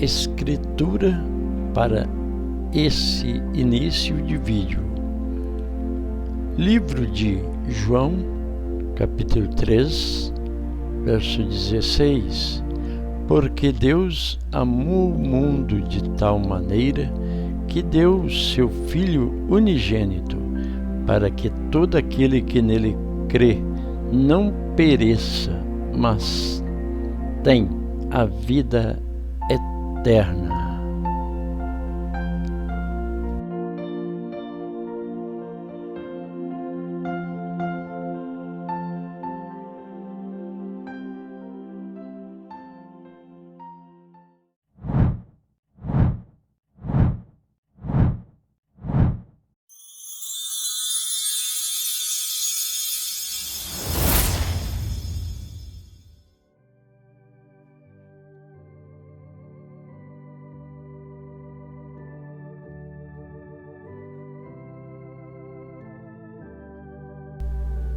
escritura para esse início de vídeo. Livro de João, capítulo 3, verso 16. Porque Deus amou o mundo de tal maneira que deu seu Filho unigênito, para que todo aquele que nele crê não pereça, mas tem a vida eterna.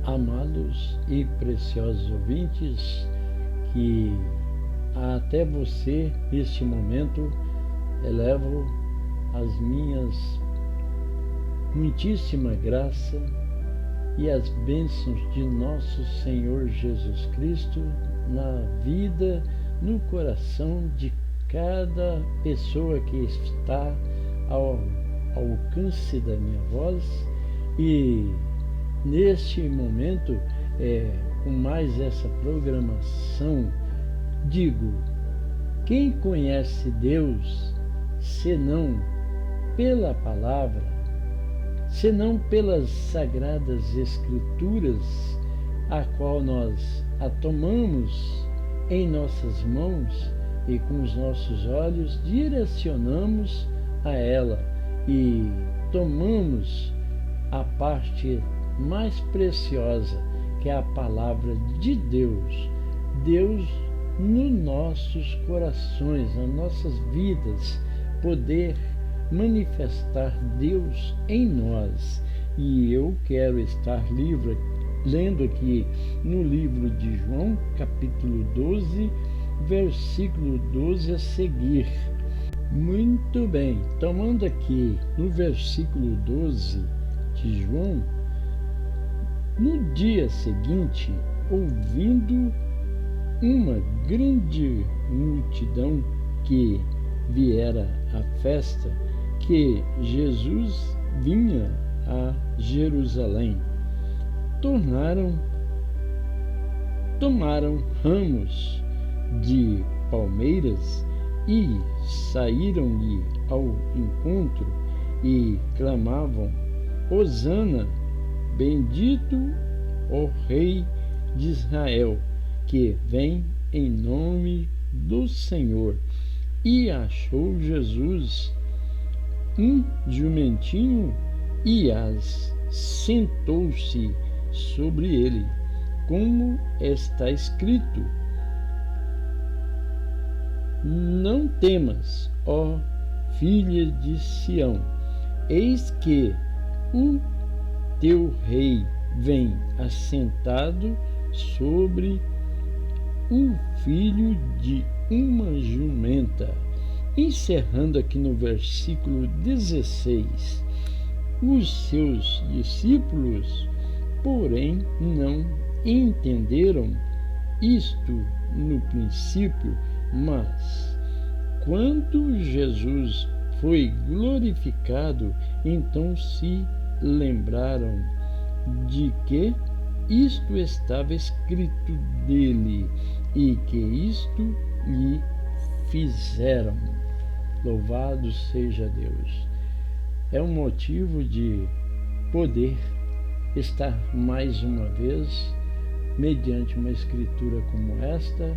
Amados e preciosos ouvintes, que até você, neste momento, elevo as minhas muitíssima graça e as bênçãos de nosso Senhor Jesus Cristo na vida, no coração de cada pessoa que está ao alcance da minha voz. E neste momento, com mais essa programação, digo: quem conhece Deus, senão pela palavra, senão pelas sagradas escrituras, a qual nós a tomamos em nossas mãos e com os nossos olhos direcionamos a ela e tomamos a parte mais preciosa, que é a palavra de Deus. Deus nos nossos corações, nas nossas vidas, poder manifestar Deus em nós. E eu quero estar lendo aqui no livro de João, capítulo 12, versículo 12 a seguir. Muito bem, tomando aqui no versículo 12 de João: no dia seguinte, ouvindo uma grande multidão que viera à festa, que Jesus vinha a Jerusalém, tomaram ramos de palmeiras e saíram-lhe ao encontro e clamavam: Hosana, bendito o Rei de Israel, que vem em nome do Senhor. E achou Jesus um jumentinho e sentou-se sobre ele, como está escrito: Não temas, ó filha de Sião, eis que o teu rei vem assentado sobre o filho de uma jumenta. Encerrando aqui no versículo 16, os seus discípulos, porém, não entenderam isto no princípio, mas quando Jesus foi glorificado, então se lembraram de que isto estava escrito dele e que isto lhe fizeram. Louvado seja Deus! É um motivo de poder estar mais uma vez, mediante uma escritura como esta,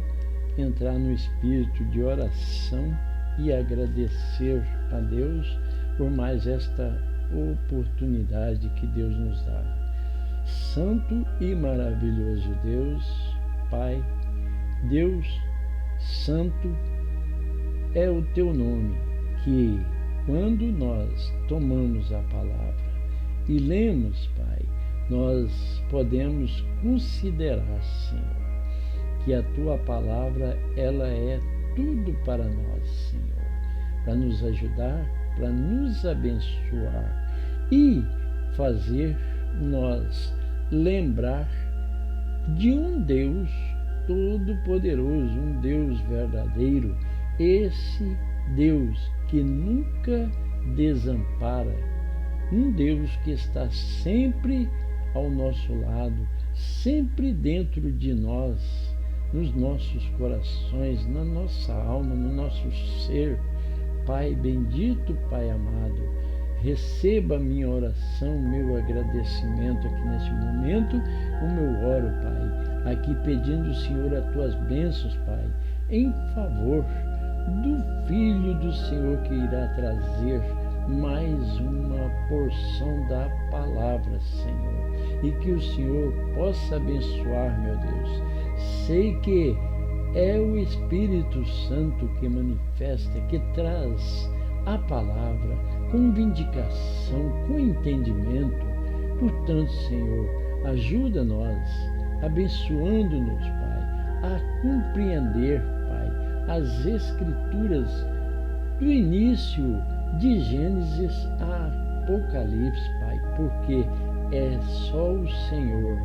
entrar no espírito de oração e agradecer a Deus por mais esta oportunidade que Deus nos dá. Santo e maravilhoso Deus, Pai, Deus Santo é o teu nome, que quando nós tomamos a palavra e lemos, Pai, nós podemos considerar, Senhor, que a tua palavra, ela é tudo para nós, Senhor. para nos ajudar, para nos abençoar e fazer nós lembrar de um Deus todo-poderoso, um Deus verdadeiro, esse Deus que nunca desampara, um Deus que está sempre ao nosso lado, sempre dentro de nós, nos nossos corações, na nossa alma, no nosso ser. Pai bendito, Pai amado, receba a minha oração, meu agradecimento aqui nesse momento, como eu oro, Pai, aqui pedindo, Senhor, as tuas bênçãos, Pai, em favor do Filho do Senhor que irá trazer mais uma porção da palavra, Senhor, e que o Senhor possa abençoar, meu Deus. Sei que é o Espírito Santo que manifesta, que traz a palavra com vindicação, com entendimento. Portanto, Senhor, ajuda-nos, abençoando-nos, Pai, a compreender, Pai, as Escrituras do início de Gênesis a Apocalipse, Pai, porque é só o Senhor,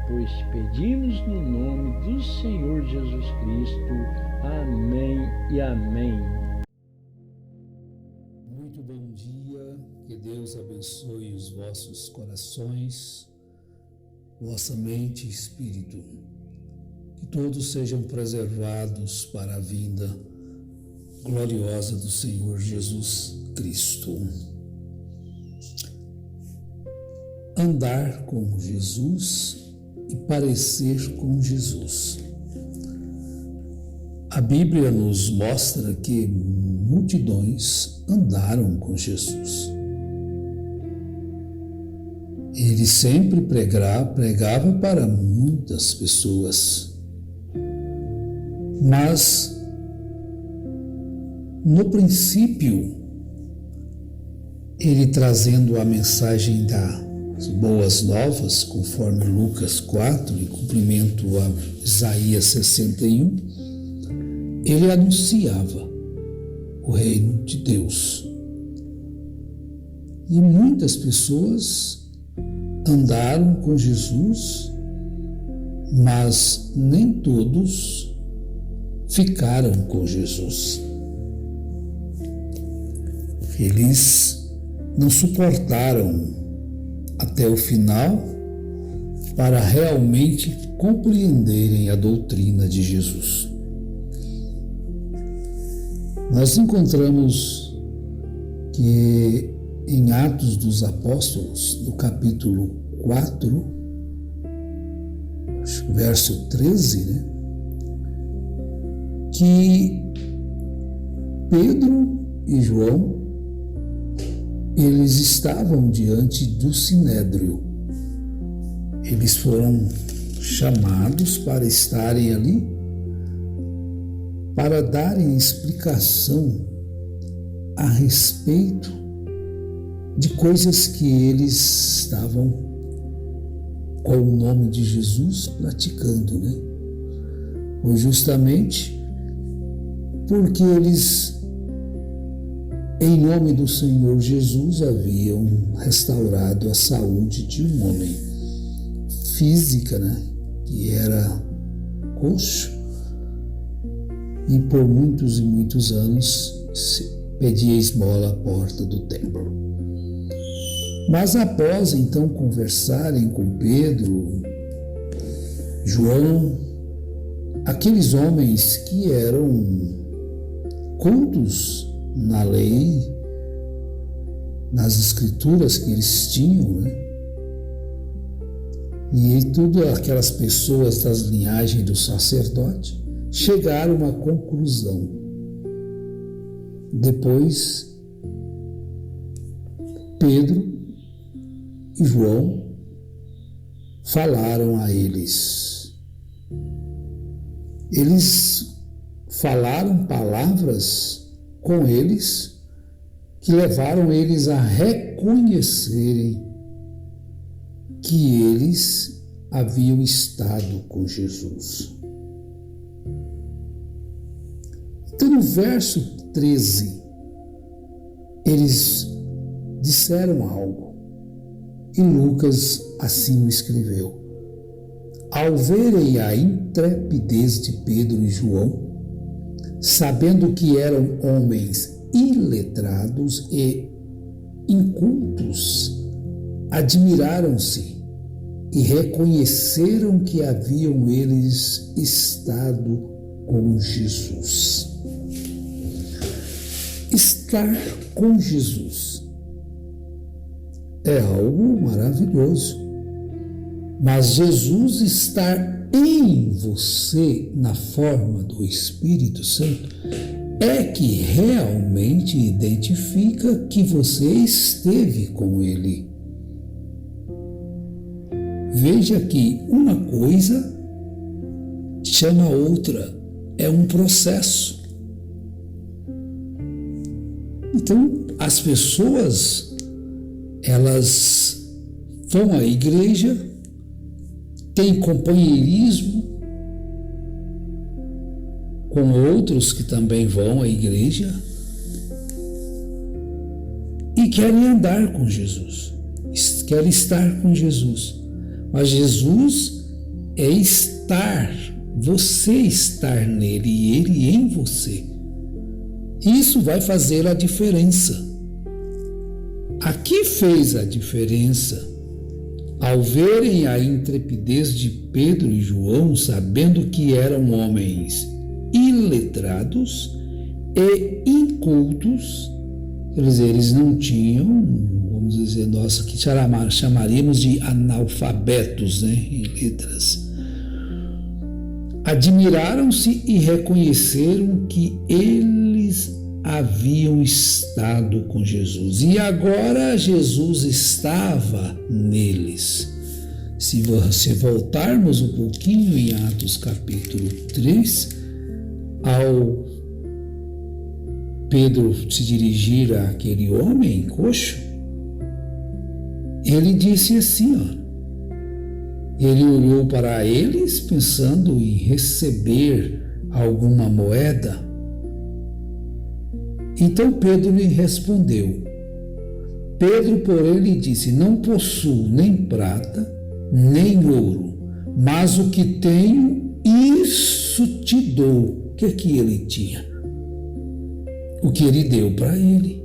pois pedimos no nome do Senhor Jesus Cristo. Amém e amém. Muito bom dia, que Deus abençoe os vossos corações, vossa mente e espírito, que todos sejam preservados para a vinda gloriosa do Senhor Jesus Cristo. Andar com Jesus e parecer com Jesus. A Bíblia nos mostra que multidões andaram com Jesus. Ele sempre pregava para muitas pessoas, mas no princípio, ele trazendo a mensagem das boas novas, conforme Lucas 4, em cumprimento a Isaías 61, ele anunciava o reino de Deus. E muitas pessoas andaram com Jesus, mas nem todos ficaram com Jesus. Eles não suportaram até o final para realmente compreenderem a doutrina de Jesus. Nós encontramos que em Atos dos Apóstolos, no capítulo 4, verso 13, que Pedro e João, eles estavam diante do Sinédrio. Eles foram chamados para estarem ali, para darem explicação a respeito de coisas que eles estavam, com o nome de Jesus, praticando, Foi justamente porque eles, em nome do Senhor Jesus, haviam restaurado a saúde de um homem física, que era coxo, e por muitos e muitos anos pedia esmola à porta do templo. Mas após então conversarem com Pedro, João, aqueles homens que eram cultos na lei, nas escrituras que eles tinham, e tudo aquelas pessoas das linhagens do sacerdote chegaram a uma conclusão. Depois, Pedro e João falaram a eles. Eles falaram palavras com eles que levaram eles a reconhecerem que eles haviam estado com Jesus. Então, no verso 13 eles disseram algo, e Lucas assim o escreveu. Ao verem a intrepidez de Pedro e João, sabendo que eram homens iletrados e incultos, admiraram-se e reconheceram que haviam eles estado com Jesus. Estar com Jesus é algo maravilhoso, mas Jesus estar em você na forma do Espírito Santo é que realmente identifica que você esteve com Ele. Veja que uma coisa chama a outra, é um processo. Então, as pessoas, elas vão à igreja, têm companheirismo com outros que também vão à igreja e querem andar com Jesus, querem estar com Jesus. Mas Jesus é estar, você estar nele e ele em você. Isso vai fazer a diferença. Aqui fez a diferença. Ao verem a intrepidez de Pedro e João, sabendo que eram homens iletrados e incultos, quer dizer, eles não tinham, vamos dizer, nós que chamaríamos de analfabetos, em letras. Admiraram-se e reconheceram que eles haviam estado com Jesus. E agora Jesus estava neles. Se voltarmos um pouquinho em Atos capítulo 3, ao Pedro se dirigir àquele homem coxo, ele disse assim, ele olhou para eles pensando em receber alguma moeda. Então Pedro lhe respondeu. Pedro, porém, lhe disse: não possuo nem prata, nem ouro, mas o que tenho, isso te dou. O que ele tinha? O que ele deu para ele.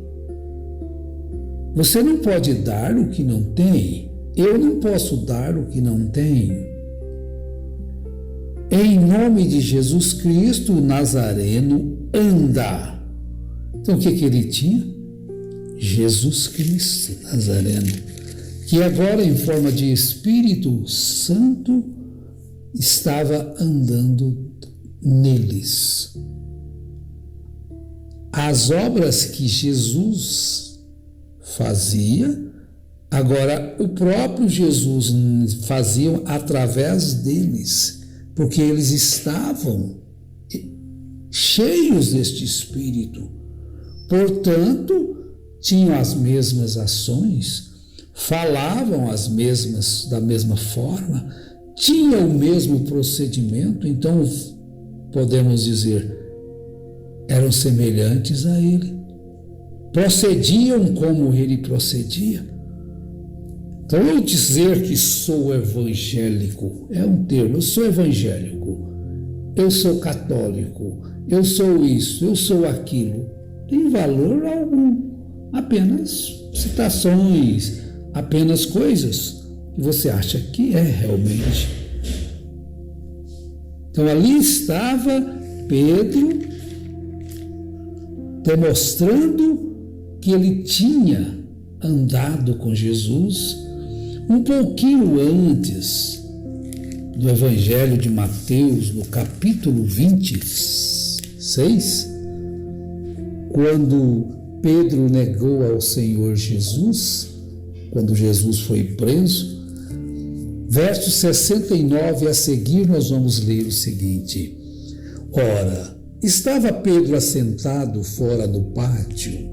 Você não pode dar o que não tem. Eu não posso dar o que não tenho. Em nome de Jesus Cristo, o Nazareno, anda. Então o que ele tinha? Jesus Cristo Nazareno, que agora em forma de Espírito Santo estava andando neles. As obras que Jesus fazia, agora o próprio Jesus fazia através deles, porque eles estavam cheios deste Espírito. Portanto, tinham as mesmas ações, falavam da mesma forma, tinham o mesmo procedimento, então podemos dizer, eram semelhantes a ele, procediam como ele procedia. Então, eu dizer que sou evangélico é um termo, eu sou evangélico, eu sou católico, eu sou isso, eu sou aquilo, tem valor algum. Apenas citações, apenas coisas que você acha que é realmente. Então ali estava Pedro demonstrando que ele tinha andado com Jesus um pouquinho antes do Evangelho de Mateus, no capítulo 26, quando Pedro negou ao Senhor Jesus, quando Jesus foi preso. Verso 69 a seguir, nós vamos ler o seguinte: ora, estava Pedro assentado fora no pátio.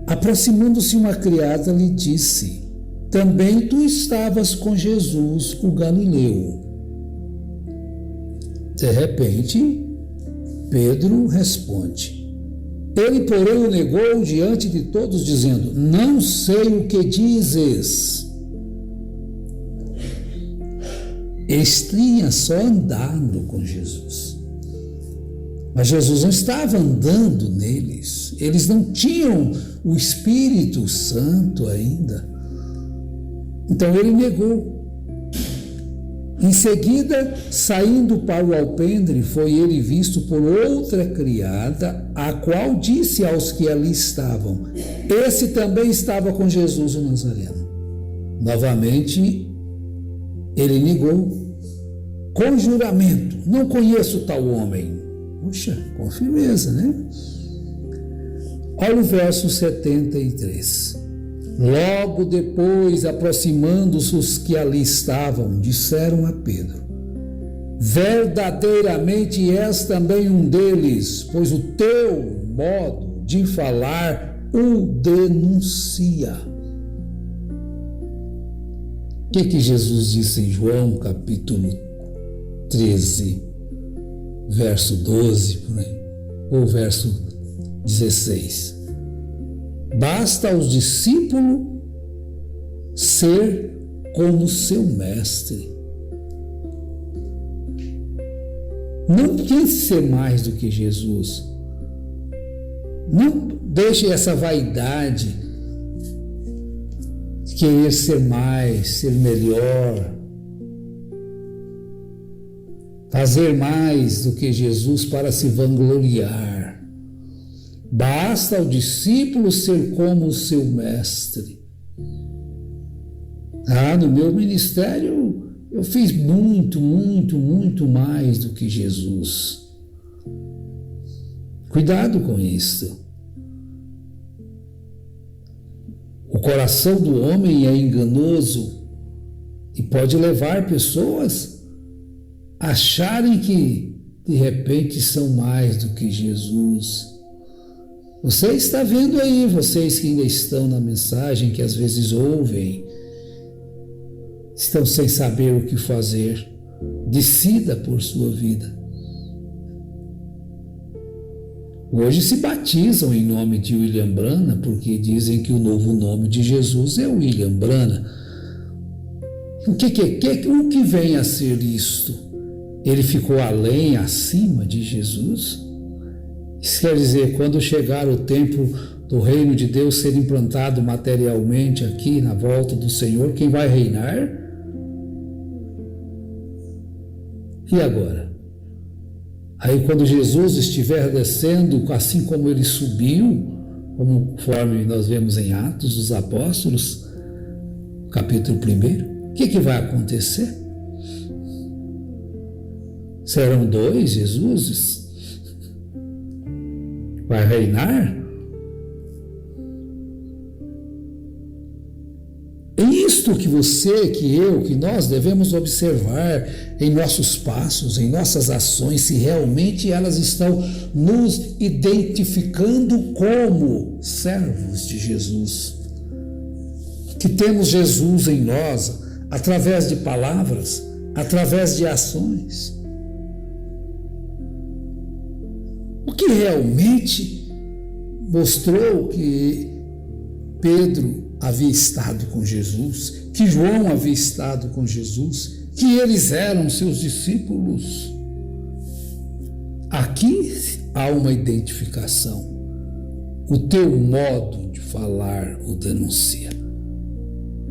Aproximando-se uma criada, lhe disse: também tu estavas com Jesus, o Galileu. De repente, Pedro responde: Ele, porém, o negou diante de todos, dizendo: não sei o que dizes. Eles tinham só andado com Jesus. Mas Jesus não estava andando neles. Eles não tinham o Espírito Santo ainda. Então ele negou. Em seguida, saindo para o alpendre, foi ele visto por outra criada, a qual disse aos que ali estavam: esse também estava com Jesus o Nazareno. Novamente, ele negou, com juramento: não conheço tal homem. Puxa, com firmeza, né? Olha o verso 73. Logo depois, aproximando-se os que ali estavam, disseram a Pedro: verdadeiramente és também um deles, pois o teu modo de falar o denuncia. O que Jesus disse em João, capítulo 13, verso 12, por aí, ou verso 16? Basta aos discípulos ser como seu mestre. Não pense ser mais do que Jesus. Não deixe essa vaidade de querer ser mais, ser melhor, fazer mais do que Jesus para se vangloriar. Basta ao discípulo ser como o seu mestre. No meu ministério eu fiz muito mais do que Jesus. Cuidado com isso. O coração do homem é enganoso e pode levar pessoas a acharem que de repente são mais do que Jesus. Você está vendo aí, vocês que ainda estão na mensagem, que às vezes ouvem, estão sem saber o que fazer. Decida por sua vida. Hoje se batizam em nome de William Branham, porque dizem que o novo nome de Jesus é William Branham. O que vem a ser isto? Ele ficou além, acima de Jesus? Isso quer dizer, quando chegar o tempo do reino de Deus ser implantado materialmente aqui na volta do Senhor, quem vai reinar? E agora? Aí quando Jesus estiver descendo, assim como ele subiu, conforme nós vemos em Atos dos Apóstolos, capítulo 1, o que vai acontecer? Serão 2 Jesuses? Vai reinar? É isto que você, que eu, que nós devemos observar em nossos passos, em nossas ações, se realmente elas estão nos identificando como servos de Jesus. Que temos Jesus em nós, através de palavras, através de ações. O que realmente mostrou que Pedro havia estado com Jesus, que João havia estado com Jesus, que eles eram seus discípulos. Aqui há uma identificação. O teu modo de falar o denuncia.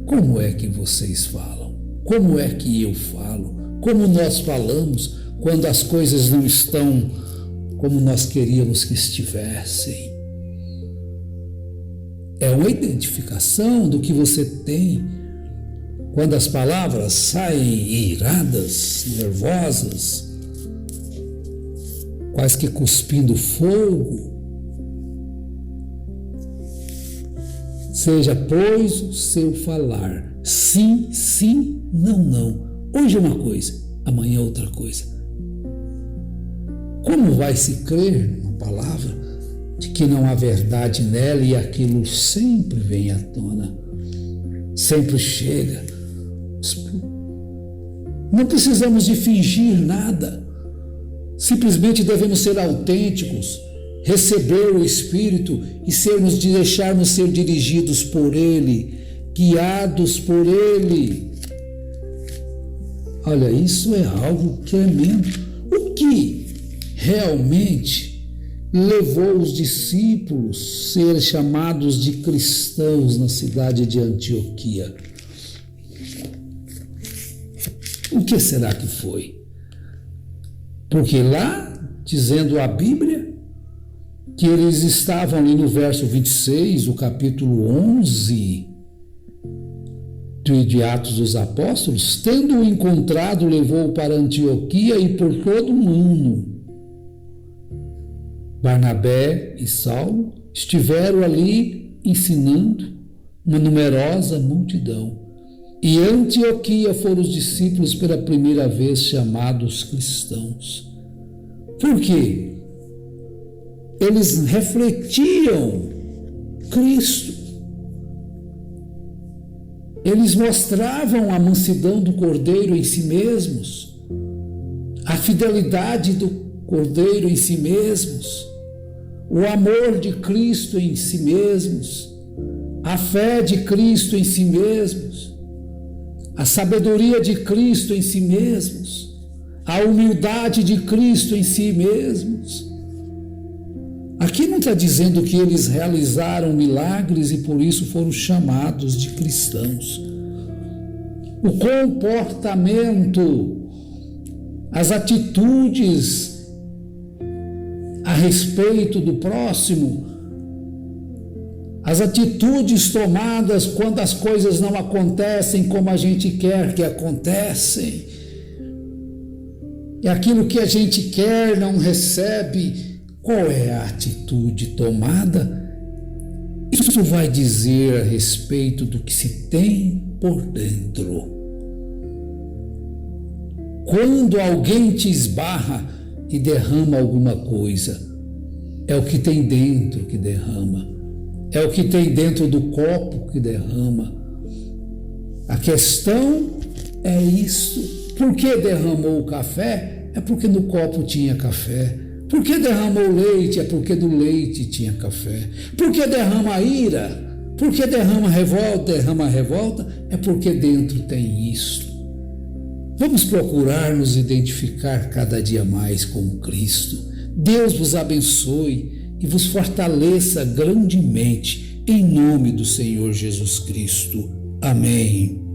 Como é que vocês falam? Como é que eu falo? Como nós falamos quando as coisas não estão como nós queríamos que estivessem? É uma identificação do que você tem quando as palavras saem iradas, nervosas, quase que cuspindo fogo. Seja, pois, o seu falar sim, sim, não, não. Hoje é uma coisa, amanhã é outra coisa. Como vai se crer numa palavra de que não há verdade nela e aquilo sempre vem à tona, sempre chega? Não precisamos de fingir nada, simplesmente devemos ser autênticos, receber o Espírito e deixarmos ser dirigidos por Ele, guiados por Ele. Olha, isso é algo tremendo. O que realmente levou os discípulos a ser chamados de cristãos na cidade de Antioquia? O que será que foi? Porque lá, dizendo a Bíblia, que eles estavam ali no verso 26, o capítulo 11 de Atos dos Apóstolos, tendo-o encontrado, levou-o para Antioquia e por todo o mundo. Barnabé e Saulo estiveram ali ensinando uma numerosa multidão. E Antioquia foram os discípulos pela primeira vez chamados cristãos. Por quê? Eles refletiam Cristo. Eles mostravam a mansidão do Cordeiro em si mesmos, a fidelidade do Cordeiro em si mesmos, o amor de Cristo em si mesmos, a fé de Cristo em si mesmos, a sabedoria de Cristo em si mesmos, a humildade de Cristo em si mesmos. Aqui não está dizendo que eles realizaram milagres e por isso foram chamados de cristãos. O comportamento, as atitudes a respeito do próximo, as atitudes tomadas quando as coisas não acontecem como a gente quer que acontecem, e aquilo que a gente quer não recebe. Qual é a atitude tomada? Isso vai dizer a respeito do que se tem por dentro. Quando alguém te esbarra e derrama alguma coisa, é o que tem dentro que derrama. É o que tem dentro do copo que derrama. A questão é isso. Por que derramou o café? É porque no copo tinha café. Por que derramou leite? É porque do leite tinha café. Por que derrama a ira? Por que derrama a revolta? É porque dentro tem isso. Vamos procurar nos identificar cada dia mais com Cristo. Deus vos abençoe e vos fortaleça grandemente, em nome do Senhor Jesus Cristo. Amém.